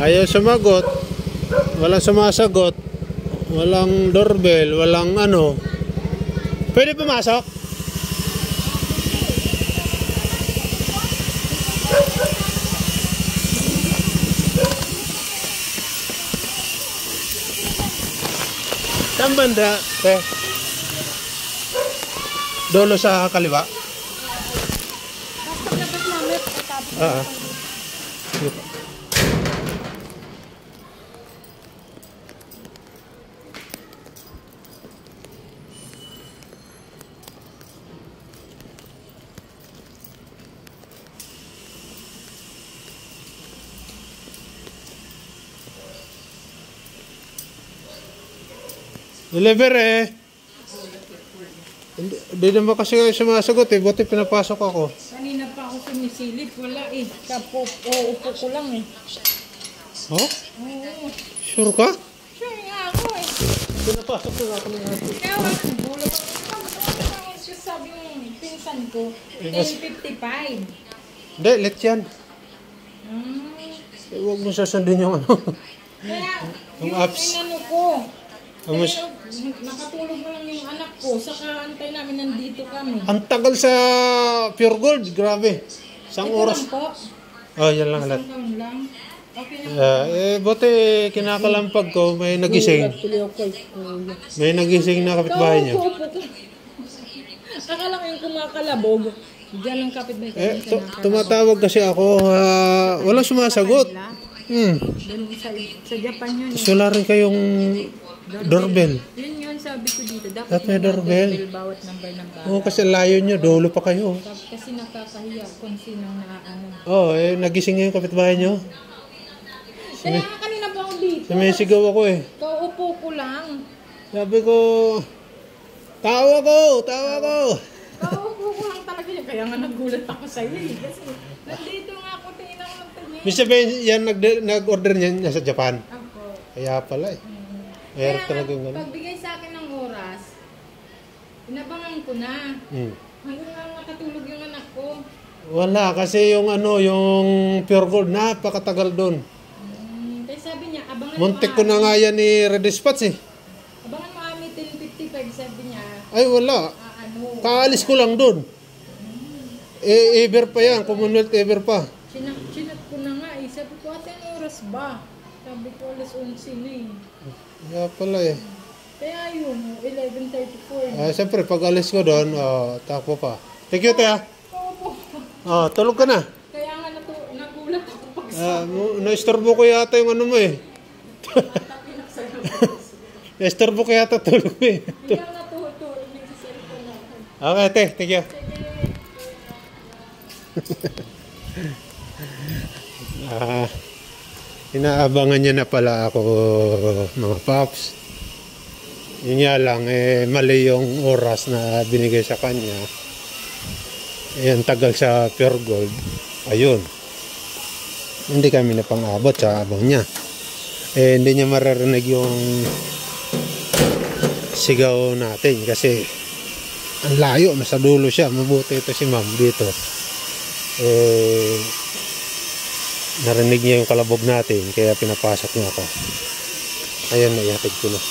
Ayaw sumagot. Walang sumasagot. Walang doorbell. Walang ano. Pwede pumasok? Saan banda? Dolo sa kaliwa? Deliver eh. Hindi naman kasi sumasagot eh. Buti pinapasok ako. Kanina pa ako sumisilip. Wala eh. Tapos uupo ko lang eh. Oh? Oo. Sure ka? Sure nga ako eh. Pinapasok ko ako ng atin. Kaya wala. Bulog ako. Sabi ng pinsan ko. 10:55. Hindi, let yan. Huwag mo sasundin yung ano. Kaya yung apps. Ano ko. Kaya nakatulog na lang yung anak ko. Saka antay namin nandito kami. Ang tagal sa Pure Gold. Grabe. Isang oras. Po. Oh, yan lang alat. Isang lang. Okay lang. Buti kinakalampag ko. May nagising. May nagising na kapitbahay niya. Akala ko yung kumakalabog. Diyan lang kapitbahay. Tumatawag kasi ako. Walang sumasagot. Sa Japan yun. Wala rin kayong doorbell. Yun yun sabi ko dito. Dapat may doorbell. Bawat number ng bahay. Oo, kasi layo nyo. Dolo pa kayo. Kasi nakakahiya kung sinong naaano. Oo, nagising ngayon kapitbahay nyo. Kaya kanina pa ako dito. Sumisigaw ako eh. Kauupo ko lang. Sabi ko, tawa ko. Kauupo ko lang talaga yun. Kaya nga nagulat ako sa iyo eh. Kasi nandito nga ako, tingin ako ng tingin. Ibig sabihin, yan nag-order niyan sa Japan. Ako. Kaya pala eh. Kaya talagang ano. pagbigay sa akin ng oras, inabangan ko na. Hanggang nga nakatulog yung anak ko. Wala, kasi yung ano, yung Pure Gold, napakatagal doon. Kaya sabi niya, abangan Muntik mo ko na nga yan ni Red Spots eh. Abangan mo kami 10:55, sabi niya. Ay wala. Kaalis ko lang doon. Ever pa yan, Commonwealth ever pa. Sinat ko na nga eh. Sabi ko, ate, anong oras ba? Sabi ko, alas 11 na eh. Kaya pala eh. Kaya yun, 11:34. Siyempre, pag alis ko doon, takbo pa. Thank you, Tia. Oo. Tulog ka na. Kaya nga nagulat ako pag sabi. Na-istorbo ko yata yung ano mo eh. Na-istorbo ko yata tulog mo eh. Hindi ako natutulog. Nagsiselfon ako. Okay, Te. Thank you. Inaabangan niya na pala ako, mga paps. Yun nga lang, mali yung oras na binigay sa kanya. Ang tagal sa Pure Gold. Ayun. Hindi kami napang-abot sa abang niya. Hindi niya maririnig yung sigaw natin kasi ang layo, nasa dulo siya. Mabuti ito si ma'am dito. Narinig niya yung kalabog natin kaya pinapasok niya ako. Ayan, naihatid ko na.